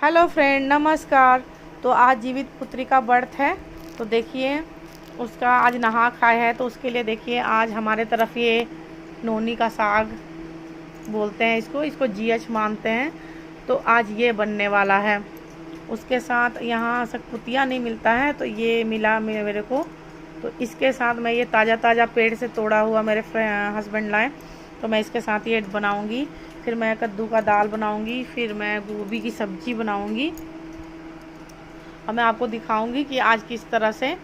Hello friend, नमस्कार। तो आज जीवित पुत्री का बर्थ है। तो देखिए उसका आज नहा खाए है। तो उसके लिए देखिए आज हमारे तरफ ये नोनी का साग बोलते हैं, इसको जीएच मानते हैं। तो आज ये बनने वाला है। उसके साथ यहाँ सकपुतिया नहीं मिलता है तो ये मिला मेरे को। तो इसके साथ मैं ये ताज़ा ताज़ा पेड़ से तोड़ा हुआ मेरे हस्बैंड लाए, तो मैं इसके साथ ये बनाऊंगी। फिर मैं कद्दू का दाल बनाऊंगी, फिर मैं गोभी की सब्ज़ी बनाऊंगी और मैं आपको दिखाऊंगी कि आज किस तरह से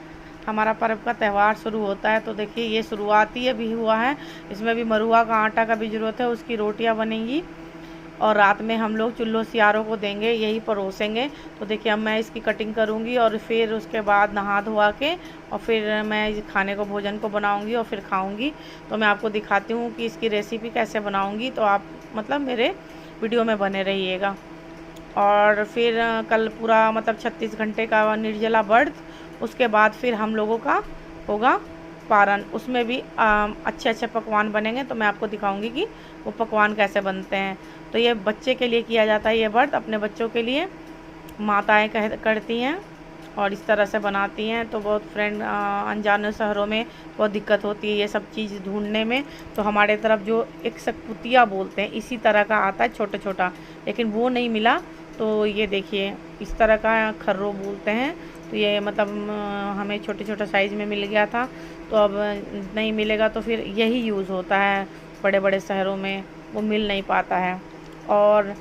हमारा पर्व का त्यौहार शुरू होता है। तो देखिए ये शुरुआती अभी हुआ है। इसमें भी मरुआ का आटा का भी ज़रूरत है, उसकी रोटियां बनेंगी और रात में हम लोग चुल्हो सियारों को देंगे, यही परोसेंगे। तो देखिए अब मैं इसकी कटिंग करूँगी और फिर उसके बाद नहा धोवा के और फिर मैं इस खाने को भोजन को बनाऊँगी और फिर खाऊँगी। तो मैं आपको दिखाती हूँ कि इसकी रेसिपी कैसे बनाऊँगी। तो आप मतलब मेरे वीडियो में बने रहिएगा। और फिर कल पूरा मतलब 36 घंटे का निर्जला व्रत, उसके बाद फिर हम लोगों का होगा पारण। उसमें भी अच्छे अच्छे पकवान बनेंगे। तो मैं आपको दिखाऊंगी कि वो पकवान कैसे बनते हैं। तो ये बच्चे के लिए किया जाता है, ये व्रत अपने बच्चों के लिए माताएं करती हैं और इस तरह से बनाती हैं। तो बहुत फ्रेंड अनजाने शहरों में बहुत दिक्कत होती है ये सब चीज़ ढूंढने में। तो हमारे तरफ जो एक सकपुतिया बोलते हैं इसी तरह का आता है छोटा छोटा, लेकिन वो नहीं मिला। तो ये देखिए इस तरह का खर्रो बोलते हैं। तो ये मतलब हमें छोटे छोटा साइज़ में मिल गया था। तो अब नहीं मिलेगा तो फिर यही यूज़ होता है, बड़े बड़े शहरों में वो मिल नहीं पाता है। और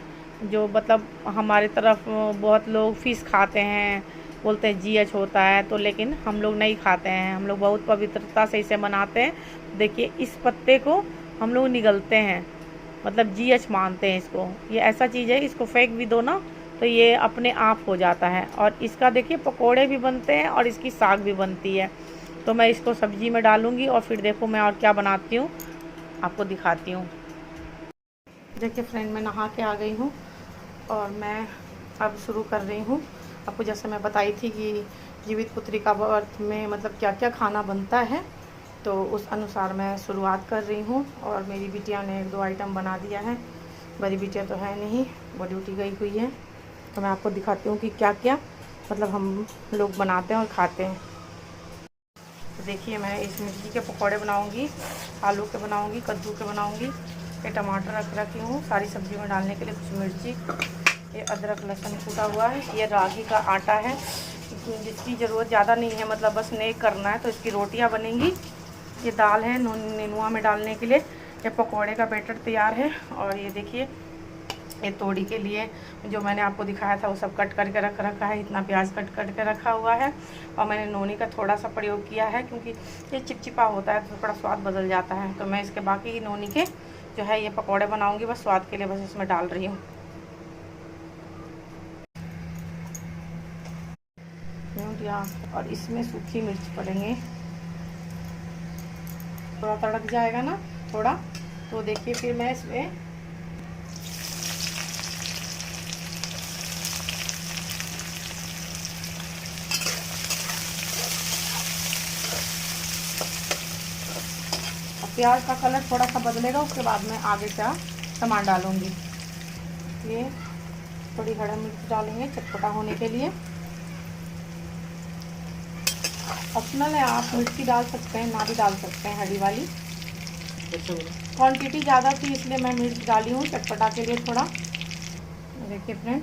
जो मतलब हमारे तरफ बहुत लोग फ़िश खाते हैं, बोलते हैं जीएच होता है, तो लेकिन हम लोग नहीं खाते हैं। हम लोग बहुत पवित्रता से इसे मनाते हैं। देखिए इस पत्ते को हम लोग निगलते हैं, मतलब जीएच मानते हैं इसको। ये ऐसा चीज़ है, इसको फेंक भी दो ना तो ये अपने आप हो जाता है। और इसका देखिए पकोड़े भी बनते हैं और इसकी साग भी बनती है। तो मैं इसको सब्जी में डालूँगी और फिर देखो मैं और क्या बनाती हूँ, आपको दिखाती हूँ। देखिए फ्रेंड, मैं नहा के आ गई हूँ और मैं अब शुरू कर रही हूँ। आपको जैसे मैं बताई थी कि जीवित पुत्री का व्रत में मतलब क्या क्या खाना बनता है, तो उस अनुसार मैं शुरुआत कर रही हूँ। और मेरी बिटिया ने 1-2 आइटम बना दिया है। बड़ी बिटिया तो है नहीं, वो ड्यूटी गई हुई है। तो मैं आपको दिखाती हूँ कि क्या क्या मतलब हम लोग बनाते हैं और खाते हैं। तो देखिए मैं इस मिर्ची के पकौड़े बनाऊँगी, आलू के बनाऊँगी, कद्दू के बनाऊँगी। ये टमाटर रख रखी हूँ सारी सब्जी में डालने के लिए, कुछ मिर्ची, ये अदरक लहसुन कूटा हुआ है, ये रागी का आटा है जिसकी ज़रूरत ज़्यादा नहीं है, मतलब बस नेक करना है। तो इसकी रोटियां बनेंगी। ये दाल है नेनुआ में डालने के लिए। ये पकोड़े का बैटर तैयार है। और ये देखिए ये तोड़ी के लिए जो मैंने आपको दिखाया था वो सब कट करके रख रखा है। इतना प्याज कट करके रखा हुआ है। और मैंने नोनी का थोड़ा सा प्रयोग किया है क्योंकि ये चिपचिपा होता है तो थोड़ा स्वाद बदल जाता है। तो मैं इसके बाकी की नोनी के जो है ये पकौड़े बनाऊँगी, बस स्वाद के लिए बस इसमें डाल रही हूँ। और इसमें सूखी मिर्च पड़ेंगे, थोड़ा तड़क जाएगा ना थोड़ा। तो देखिए फिर मैं इसमें प्याज का कलर थोड़ा सा बदलेगा, उसके बाद मैं आगे का सामान डालूंगी। ये थोड़ी हरा मिर्च डालेंगे चटपटा होने के लिए। ऑप्शनल है, आप मिर्ची डाल सकते हैं, ना भी डाल सकते हैं हरी वाली। क्वांटिटी ज़्यादा थी इसलिए मैं मिर्च डाली हूँ चटपटा के लिए थोड़ा। देखिए फ्रेंड,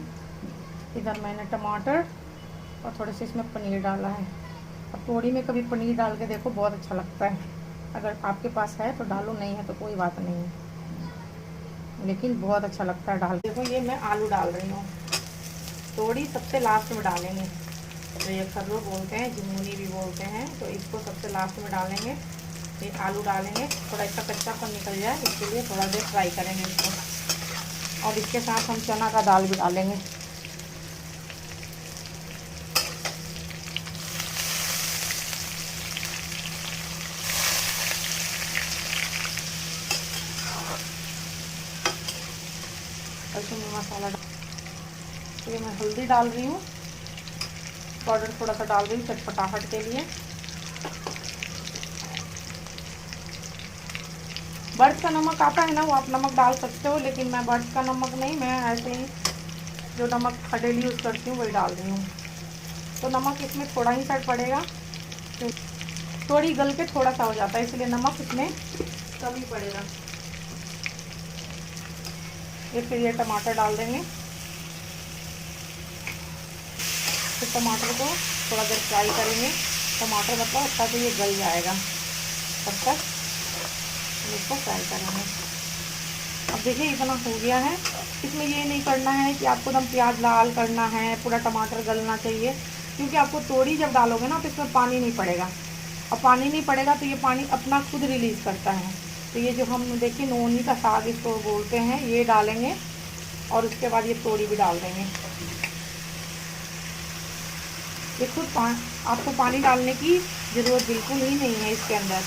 इधर मैंने टमाटर और थोड़े से इसमें पनीर डाला है। अब तोड़ी में कभी पनीर डाल के देखो, बहुत अच्छा लगता है। अगर आपके पास है तो डालो, नहीं है तो कोई बात नहीं है, लेकिन बहुत अच्छा लगता है डाल। देखो ये मैं आलू डाल रही हूँ, तोड़ी सबसे लास्ट में डालेंगे। तो ये खर्रो बोलते हैं, झिंगुनी भी बोलते हैं, तो इसको सबसे लास्ट में डालेंगे। ये आलू डालेंगे, थोड़ा इसका कच्चापन निकल जाए इसके लिए थोड़ा देर फ्राई करेंगे इसको। और इसके साथ हम चना का दाल भी डालेंगे। इसमें मसाला तो ये मैं हल्दी डाल रही हूँ, पाउडर थोड़ा सा डाल रही हूँ चटपटाहट के लिए। बर्ड्स का नमक आता है ना, वो आप नमक डाल सकते हो, लेकिन मैं बर्ड्स का नमक नहीं, मैं ऐसे ही जो नमक डेली यूज़ करती हूँ वही डाल रही हूँ। तो नमक इसमें थोड़ा ही सा पड़ेगा, थोड़ी गल के थोड़ा सा हो जाता है, इसलिए नमक इसमें कम ही पड़ेगा। ये फिर ये टमाटर डाल देंगे। फिर टमाटर को थोड़ा देर फ्राई करेंगे। टमाटर मतलब अच्छा से ये गल जाएगा, तब तक हम इसको फ्राई करेंगे। अब देखिए इतना हो गया है। इसमें ये नहीं करना है कि आपको एकदम प्याज लाल करना है, पूरा टमाटर गलना चाहिए, क्योंकि आपको तोड़ी जब डालोगे ना तो इसमें पानी नहीं पड़ेगा, और पानी नहीं पड़ेगा तो ये पानी अपना खुद रिलीज़ करता है। तो ये जो हम देखिए नोनी का साग इसको बोलते हैं, ये डालेंगे और उसके बाद ये तोड़ी भी डाल देंगे। ये खुद आपको पानी डालने की ज़रूरत बिल्कुल ही नहीं है इसके अंदर।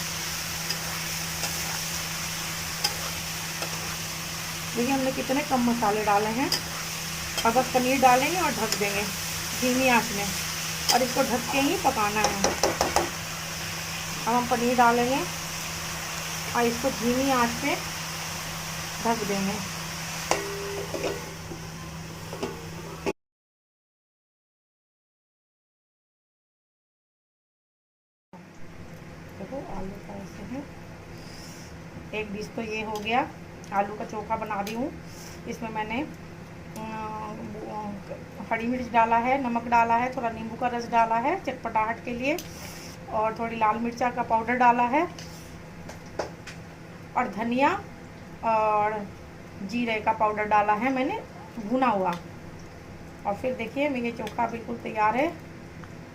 देखिए हमने कितने कम मसाले डाले हैं। अब बस पनीर डालेंगे और ढक देंगे धीमी आंच में, और इसको ढक के ही पकाना है। अब हम पनीर डालेंगे और इसको धीमी आंच पे ढक देंगे। देखो आलू का ऐसे है। एक डिश तो ये हो गया, आलू का चोखा बना दी हूँ। इसमें मैंने हरी मिर्च डाला है, नमक डाला है, थोड़ा नींबू का रस डाला है चटपटाहट के लिए, और थोड़ी लाल मिर्चा का पाउडर डाला है, और धनिया और जीरे का पाउडर डाला है मैंने भुना हुआ। और फिर देखिए मेरे चोखा बिल्कुल तैयार है।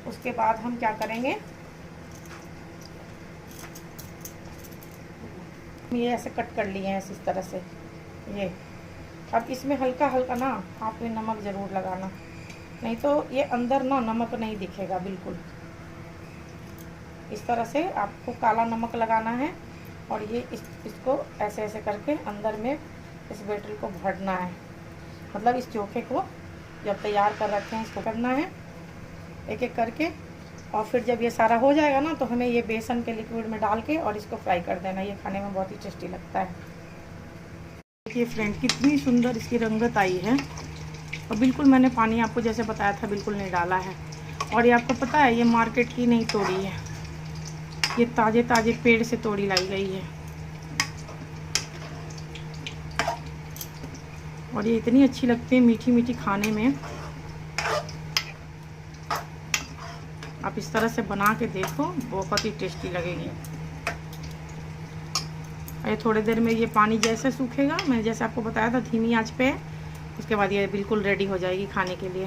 उसके बाद हम क्या करेंगे, ये ऐसे कट कर लिए हैं इस तरह से ये। अब इसमें हल्का हल्का ना आप ये नमक ज़रूर लगाना, नहीं तो ये अंदर ना नमक नहीं दिखेगा बिल्कुल। इस तरह से आपको काला नमक लगाना है, और ये इसको ऐसे ऐसे करके अंदर में इस बैटर को भरना है। मतलब इस चोखे को जब तैयार कर रखे हैं इसको करना है एक एक करके, और फिर जब ये सारा हो जाएगा ना तो हमें ये बेसन के लिक्विड में डाल के और इसको फ्राई कर देना। ये खाने में बहुत ही टेस्टी लगता है। देखिए फ्रेंड कितनी सुंदर इसकी रंगत आई है, और बिल्कुल मैंने पानी आपको जैसे बताया था बिल्कुल नहीं डाला है। और ये आपको पता है ये मार्केट की नहीं तोड़ी है, ये ताज़े ताज़े पेड़ से तोड़ी लाई गई है। और ये इतनी अच्छी लगती है मीठी मीठी खाने में। आप इस तरह से बना के देखो, बहुत ही टेस्टी लगेगी। ये थोड़ी देर में ये पानी जैसे सूखेगा, मैंने जैसे आपको बताया था धीमी आंच पे, उसके बाद ये बिल्कुल रेडी हो जाएगी खाने के लिए।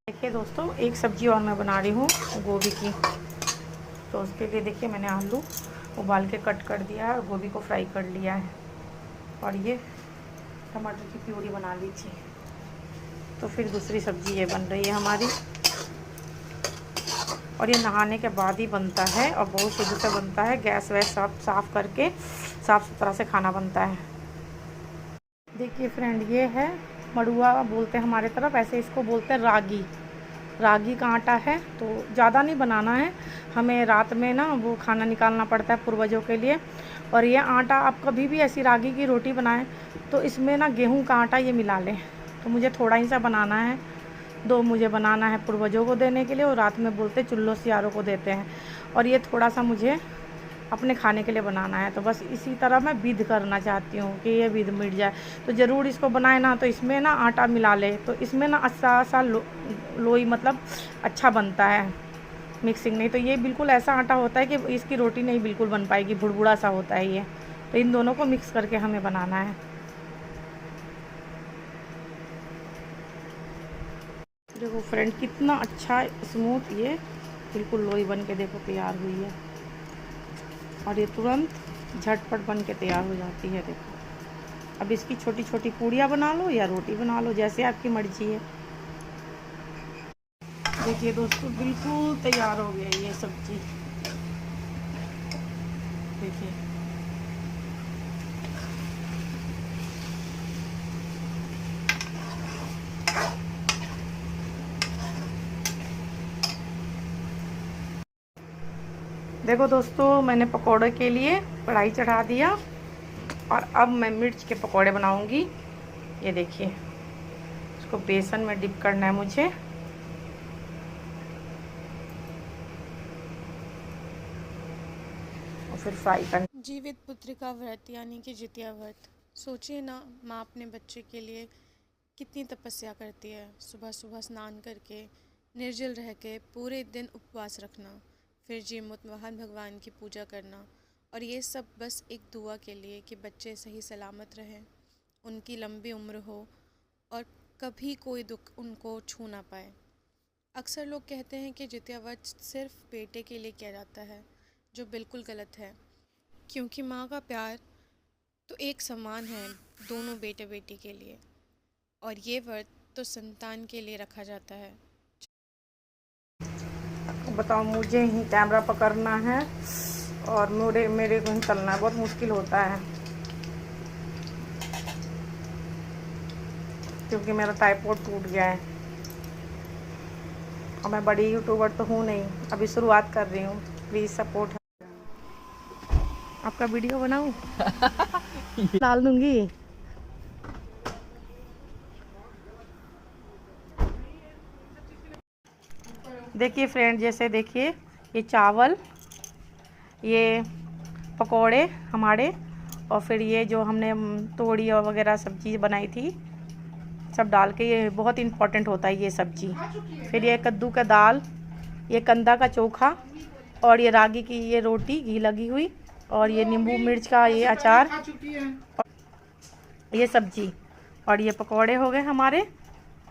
देखिए दोस्तों एक सब्जी और मैं बना रही हूँ गोभी की। तो उसके लिए देखिए मैंने आलू उबाल के कट कर दिया है और गोभी को फ्राई कर लिया है, और ये टमाटर की प्यूरी बना लीजिए। तो फिर दूसरी सब्जी ये बन रही है हमारी, और ये नहाने के बाद ही बनता है और बहुत शुद्ध से बनता है। गैस वैस सब साफ़ करके साफ़ सुथरा से खाना बनता है। देखिए फ्रेंड ये है मड़ुआ बोलते हैं हमारे तरफ, ऐसे इसको बोलते हैं रागी। रागी का आटा है, तो ज़्यादा नहीं बनाना है हमें, रात में ना वो खाना निकालना पड़ता है पूर्वजों के लिए। और ये आटा आप कभी भी ऐसी रागी की रोटी बनाएं तो इसमें ना गेहूं का आटा ये मिला लें। तो मुझे थोड़ा ही सा बनाना है, 2 मुझे बनाना है पूर्वजों को देने के लिए, और रात में बोलते चुल्लो सियारों को देते हैं। और ये थोड़ा सा मुझे अपने खाने के लिए बनाना है। तो बस इसी तरह मैं विध करना चाहती हूँ कि ये विध मिट जाए। तो ज़रूर इसको बनाए ना तो इसमें ना आटा मिला ले, तो इसमें ना अच्छा सा लोई मतलब अच्छा बनता है, मिक्सिंग नहीं। तो ये बिल्कुल ऐसा आटा होता है कि इसकी रोटी नहीं बिल्कुल बन पाएगी, भुड़भुड़ा सा होता है ये। तो इन दोनों को मिक्स करके हमें बनाना है। देखो फ्रेंड कितना अच्छा स्मूथ ये बिल्कुल लोई बन के देखो तैयार हुई है, और ये तुरंत झटपट बन के तैयार हो जाती है। देखो अब इसकी छोटी छोटी पूड़ियाँ बना लो या रोटी बना लो, जैसे आपकी मर्जी है। देखिए दोस्तों बिल्कुल तैयार हो गया ये सब्जी। देखिए देखो दोस्तों मैंने पकोड़े के लिए कढ़ाई चढ़ा दिया, और अब मैं मिर्च के पकोड़े बनाऊंगी। ये देखिए इसको बेसन में डिप करना है मुझे। और फिर फ्राई करना। जीवित पुत्रिका व्रत यानी कि जितिया व्रत। सोचिए ना, माँ अपने बच्चे के लिए कितनी तपस्या करती है। सुबह सुबह स्नान करके निर्जल रह के पूरे दिन उपवास रखना, फिर जीवोत्वाहन भगवान की पूजा करना, और ये सब बस एक दुआ के लिए कि बच्चे सही सलामत रहें, उनकी लंबी उम्र हो और कभी कोई दुख उनको छू ना पाए। अक्सर लोग कहते हैं कि जितिया व्रत सिर्फ बेटे के लिए किया जाता है, जो बिल्कुल गलत है, क्योंकि माँ का प्यार तो एक समान है दोनों बेटे बेटी के लिए, और ये व्रत तो संतान के लिए रखा जाता है। बताओ, मुझे ही कैमरा पकड़ना है और मेरे को ही चलना है, बहुत मुश्किल होता है क्योंकि मेरा ट्राइपॉड टूट गया है और मैं बड़ी यूट्यूबर तो हूँ नहीं, अभी शुरुआत कर रही हूँ। Please support. आपका वीडियो बनाऊँ? डाल दूँगी। देखिए फ्रेंड, जैसे देखिए ये चावल, ये पकोड़े हमारे, और फिर ये जो हमने तोड़ी और वगैरह सब्जी बनाई थी, सब डाल के, ये बहुत इम्पोर्टेंट होता है ये सब्जी। फिर ये कद्दू का दाल, ये कंदा का चोखा, और ये रागी की ये रोटी घी लगी हुई, और ये नींबू मिर्च का ये अचार, ये सब्जी, और ये पकोड़े हो गए हमारे।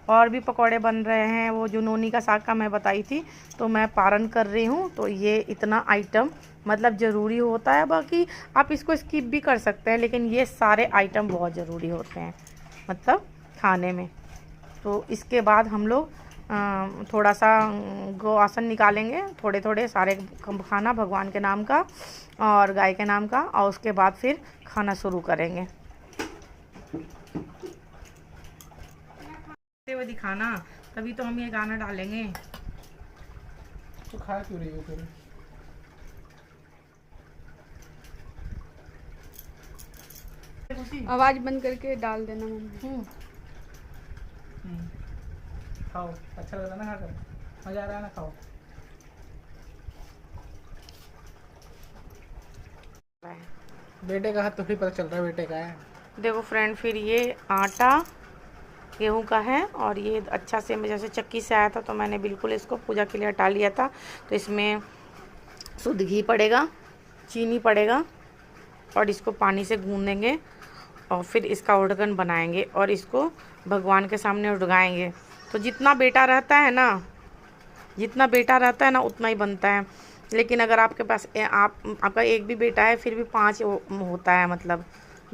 और भी पकोड़े बन रहे हैं, वो जो नोनी का साग का मैं बताई थी, तो मैं पारण कर रही हूँ। तो ये इतना आइटम मतलब ज़रूरी होता है, बाकी आप इसको स्किप भी कर सकते हैं, लेकिन ये सारे आइटम बहुत ज़रूरी होते हैं मतलब खाने में। तो इसके बाद हम लोग थोड़ा सा गौ आसन निकालेंगे, थोड़े थोड़े सारे खाना भगवान के नाम का और गाय के नाम का, और उसके बाद फिर खाना शुरू करेंगे। वो दिखाना, तभी तो हम ये गाना डालेंगे। तो खा क्यों रही हो फिर? आवाज़ बंद करके डाल देना मम्मी। खाओ, अच्छा लग रहा है ना खाकर? मजा आ रहा है ना? खाओ। बेटे का हाथ तो फिर पता चल रहा है बेटे का है। देखो फ्रेंड, फिर ये आटा गेहूं का है, और ये अच्छा से जैसे चक्की से आया था, तो मैंने बिल्कुल इसको पूजा के लिए हटा लिया था। तो इसमें शुद्ध घी पड़ेगा, चीनी पड़ेगा, और इसको पानी से गूंदेंगे, और फिर इसका उड़गन बनाएंगे और इसको भगवान के सामने उड़गाएंगे। तो जितना बेटा रहता है ना, उतना ही बनता है। लेकिन अगर आपके पास आपका एक भी बेटा है, फिर भी 5 होता है, मतलब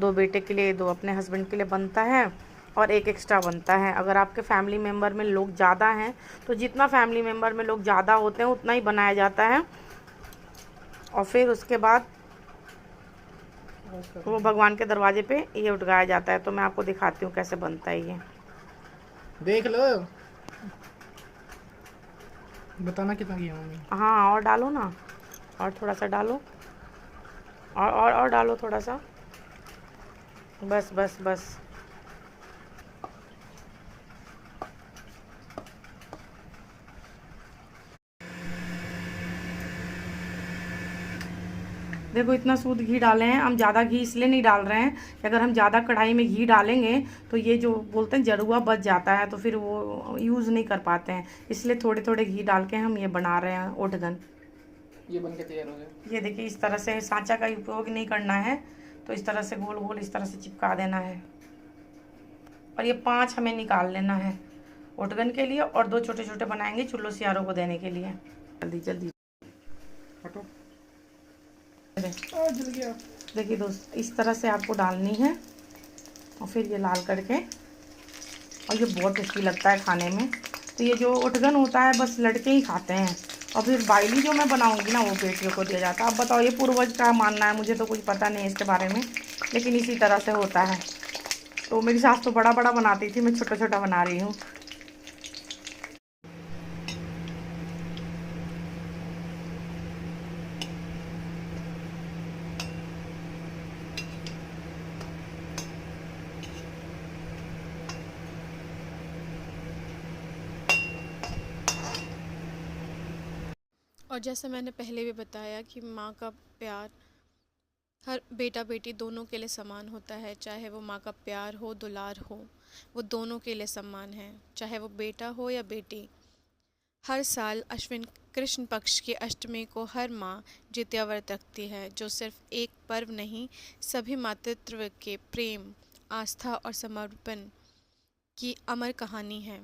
2 बेटे के लिए, 2 अपने हस्बैंड के लिए बनता है, और 1 एक्स्ट्रा बनता है। अगर आपके फैमिली मेम्बर में लोग ज़्यादा हैं, तो जितना फैमिली मेम्बर में लोग ज़्यादा होते हैं उतना ही बनाया जाता है। और फिर उसके बाद वो भगवान के दरवाजे पे ये उठगाया जाता है। तो मैं आपको दिखाती हूँ कैसे बनता है ये। देख लो, बताना कितना किया मम्मी। हाँ, और डालो ना, और थोड़ा सा डालो, और डालो थोड़ा सा, बस बस बस। देखो इतना शुद्ध घी डाले हैं हम। ज़्यादा घी इसलिए नहीं डाल रहे हैं कि अगर हम ज़्यादा कढ़ाई में घी डालेंगे तो ये जो बोलते हैं जरुआ बच जाता है, तो फिर वो यूज़ नहीं कर पाते हैं। इसलिए थोड़े थोड़े घी डाल के हम ये बना रहे हैं ओठगन। ये बन के तैयार हो गया। ये देखिए, इस तरह से सांचा का उपयोग नहीं करना है, तो इस तरह से गोल गोल इस तरह से चिपका देना है। और ये 5 हमें निकाल लेना है ओठगन के लिए, और 2 छोटे छोटे बनाएंगे चुल्लो सियारों को देने के लिए। जल्दी जल्दी हटो। जल गया। देखिए दोस्त, इस तरह से आपको डालनी है, और फिर ये लाल करके, और ये बहुत टेस्टी लगता है खाने में। तो ये जो ओठगन होता है बस लड़के ही खाते हैं, और फिर बाइली जो मैं बनाऊंगी ना वो बेटियों को दिया जाता है। अब बताओ, ये पूर्वज का मानना है, मुझे तो कुछ पता नहीं है इसके बारे में, लेकिन इसी तरह से होता है। तो मेरी सास तो बड़ा बड़ा बनाती थी, मैं छोटा छोटा बना रही हूँ। और जैसा मैंने पहले भी बताया कि माँ का प्यार हर बेटा बेटी दोनों के लिए समान होता है। चाहे वो माँ का प्यार हो, दुलार हो, वो दोनों के लिए समान है, चाहे वो बेटा हो या बेटी। हर साल अश्विन कृष्ण पक्ष की अष्टमी को हर माँ जितिया व्रत रखती है, जो सिर्फ एक पर्व नहीं, सभी मातृत्व के प्रेम, आस्था और समर्पण की अमर कहानी है।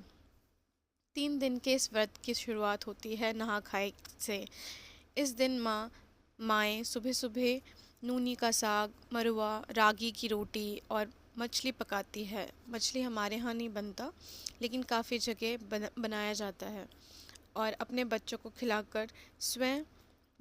3 दिन के इस व्रत की शुरुआत होती है नहा खाए से। इस दिन माएँ सुबह सुबह नूनी का साग, मरुआ, रागी की रोटी और मछली पकाती है। मछली हमारे यहाँ नहीं बनता, लेकिन काफ़ी जगह बनाया जाता है और अपने बच्चों को खिलाकर स्वयं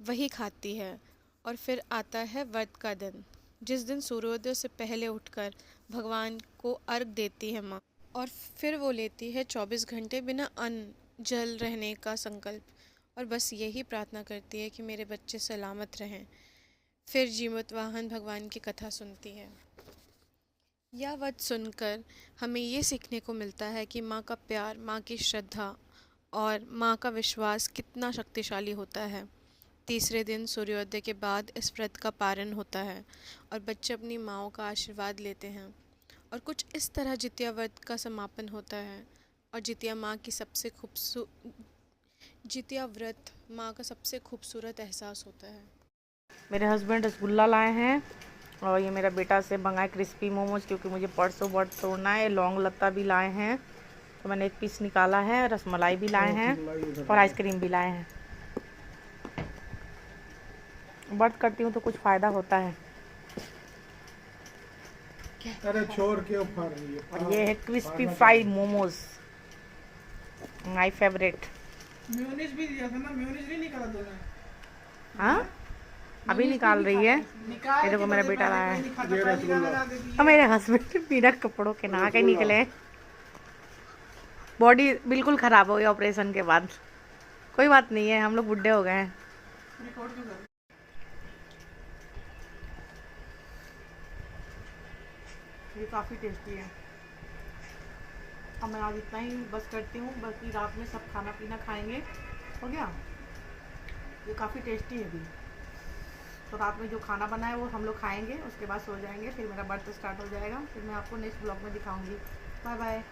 वही खाती है। और फिर आता है व्रत का दिन, जिस दिन सूर्योदय से पहले उठकर भगवान को अर्घ देती है माँ, और फिर वो लेती है 24 घंटे बिना अन्न जल रहने का संकल्प और बस यही प्रार्थना करती है कि मेरे बच्चे सलामत रहें। फिर जीमूत वाहन भगवान की कथा सुनती है। यह व्रत सुनकर हमें ये सीखने को मिलता है कि माँ का प्यार, माँ की श्रद्धा और माँ का विश्वास कितना शक्तिशाली होता है। तीसरे दिन सूर्योदय के बाद इस व्रत का पारण होता है और बच्चे अपनी माँओं का आशीर्वाद लेते हैं और कुछ इस तरह जितिया व्रत का समापन होता है। और जितिया व्रत माँ का सबसे खूबसूरत एहसास होता है। मेरे हस्बैंड रसगुल्ला लाए हैं और ये मेरा बेटा से मंगाए क्रिस्पी मोमोज, क्योंकि मुझे परसों व्रत तोड़ना है। लौंग लत्ता भी लाए हैं, तो मैंने एक पीस निकाला है। रसमलाई भी लाए हैं और आइसक्रीम भी लाए हैं। व्रत करती हूँ तो कुछ फ़ायदा होता है। अरे छोड़ के ऊपर और ये है crispy fry momos, my favourite. Mayonnaise भी दिया था ना, मेयोनीज नहीं निकाला तूने? हाँ, अभी निकाल रही है। ये देखो मेरा बेटा लाया है और मेरे हस्बैंड बिना कपड़ों के नहा के निकले। बॉडी बिल्कुल ख़राब हो गई ऑपरेशन के बाद। कोई बात नहीं है, हम लोग बुढ़े हो गए हैं। ये काफ़ी टेस्टी है। अब मैं आज इतना ही बस करती हूँ, बल्कि रात में सब खाना पीना खाएंगे। हो गया? ये काफ़ी टेस्टी है भी। तो रात में जो खाना बना है वो हम लोग खाएंगे, उसके बाद सो जाएंगे। फिर मेरा बर्थ स्टार्ट हो जाएगा। फिर मैं आपको नेक्स्ट ब्लॉग में दिखाऊंगी। Bye bye.